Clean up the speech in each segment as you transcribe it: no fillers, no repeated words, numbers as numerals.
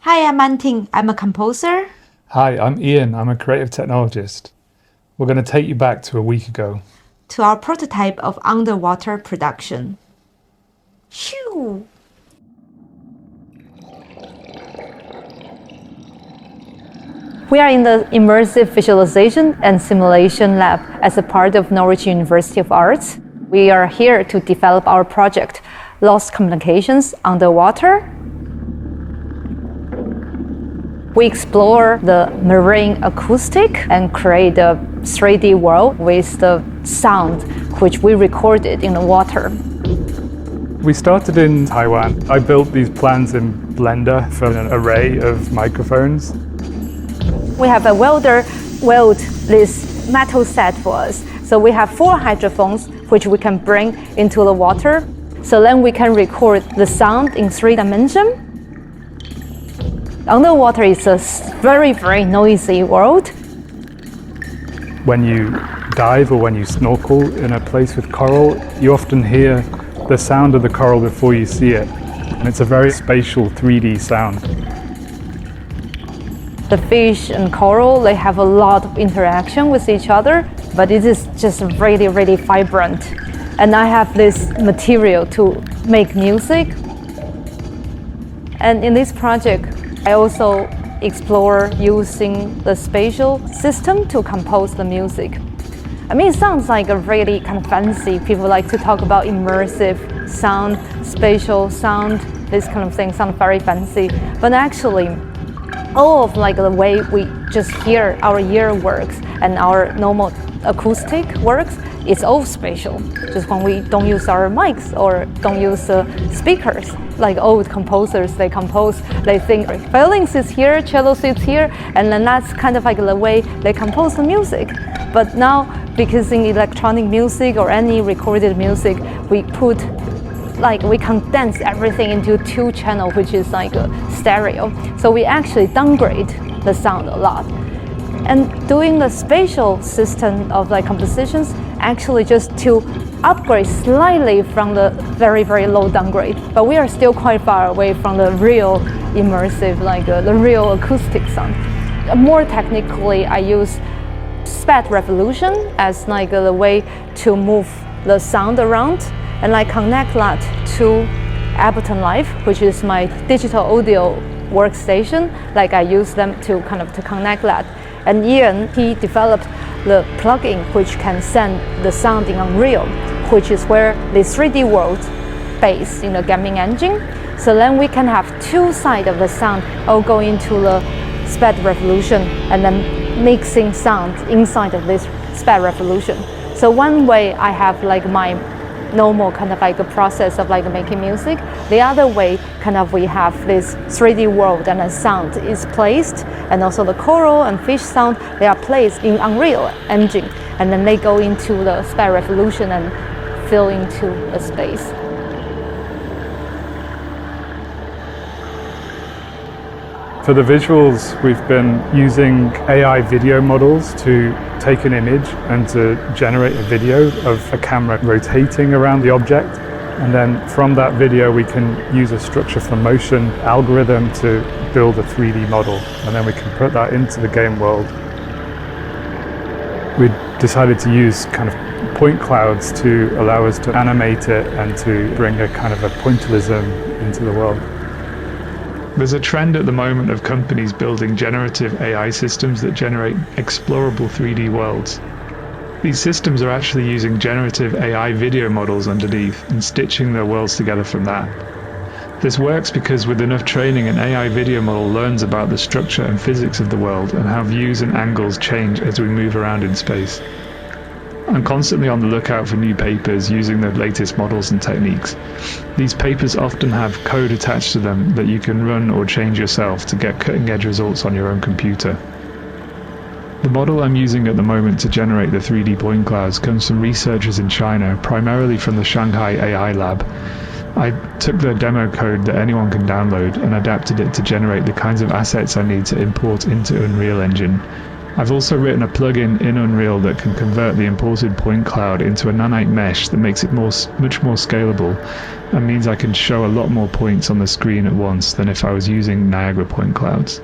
Hi, I'm An-Ting. I'm a composer. Hi, I'm Ian. I'm a creative technologist. We're going to take you back to a week ago. To our prototype of underwater production. Shoo! We are in the Immersive Visualization and Simulation Lab as a part of Norwich University of Arts. We are here to develop our project, Lost Communications Underwater. We explore the marine acoustic and create a 3D world with the sound which we recorded in the water. We started in Taiwan. I built these plans in Blender from an array of microphones. We have a welder weld this metal set for us. So we have 4 hydrophones which we can bring into the water. So then we can record the sound in 3 dimensions. Underwater is a very, very noisy world. When you dive or when you snorkel in a place with coral, you often hear the sound of the coral before you see it. And it's a very spatial 3D sound. The fish and coral, they have a lot of interaction with each other, but it is just really, really vibrant. And I have this material to make music. And in this project, I also explore using the spatial system to compose the music. I mean, it sounds like a really kind of fancy. People like to talk about immersive sound, spatial sound, this kind of thing sound very fancy. But actually, all of like the way we just hear our ear works and our normal acoustic works, it's all spatial. Just when we don't use our mics or don't use speakers, like old composers, they compose, they think violin sits here, cello sits here, and then that's kind of like the way they compose the music. But now, because in electronic music or any recorded music, we condense everything into 2 channels, which is like a stereo. So we actually downgrade the sound a lot. And doing the spatial system of like compositions, actually just to upgrade slightly from the very, very low downgrade. But we are still quite far away from the real immersive, the real acoustic sound. More technically, I use SPAD revolution as the way to move the sound around, and I connect that to Ableton Live, which is my digital audio workstation. I use them to connect that. And Ian, he developed the plugin which can send the sound in Unreal, which is where the 3D world based in the gaming engine. So then we can have 2 sides of the sound all go into the SPAD revolution and then mixing sound inside of this SPAD revolution. So one way I have my normal a process of making music. The other way we have this 3D world and the sound is placed, and also the coral and fish sound, they are placed in Unreal Engine, and then they go into the SPAD revolution and fill into the space. For the visuals, we've been using AI video models to take an image and to generate a video of a camera rotating around the object. And then from that video, we can use a structure for motion algorithm to build a 3D model. And then we can put that into the game world. We decided to use point clouds to allow us to animate it and to bring a pointillism into the world. There's a trend at the moment of companies building generative AI systems that generate explorable 3D worlds. These systems are actually using generative AI video models underneath and stitching their worlds together from that. This works because with enough training, an AI video model learns about the structure and physics of the world and how views and angles change as we move around in space. I'm constantly on the lookout for new papers using the latest models and techniques. These papers often have code attached to them that you can run or change yourself to get cutting-edge results on your own computer. The model I'm using at the moment to generate the 3D point clouds comes from researchers in China, primarily from the Shanghai AI Lab. I took the demo code that anyone can download and adapted it to generate the kinds of assets I need to import into Unreal Engine. I've also written a plugin in Unreal that can convert the imported point cloud into a nanite mesh that makes it much more scalable and means I can show a lot more points on the screen at once than if I was using Niagara point clouds.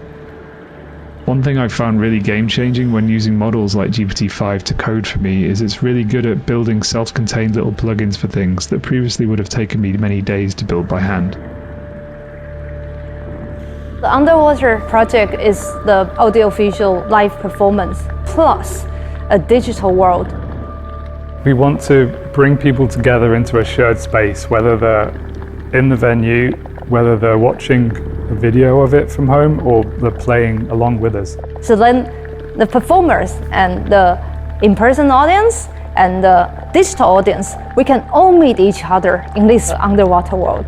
One thing I've found really game-changing when using models like GPT-5 to code for me is it's really good at building self-contained little plugins for things that previously would have taken me many days to build by hand. The underwater project is the audiovisual live performance plus a digital world. We want to bring people together into a shared space, whether they're in the venue, whether they're watching a video of it from home, or they're playing along with us. So then the performers and the in-person audience and the digital audience, we can all meet each other in this underwater world.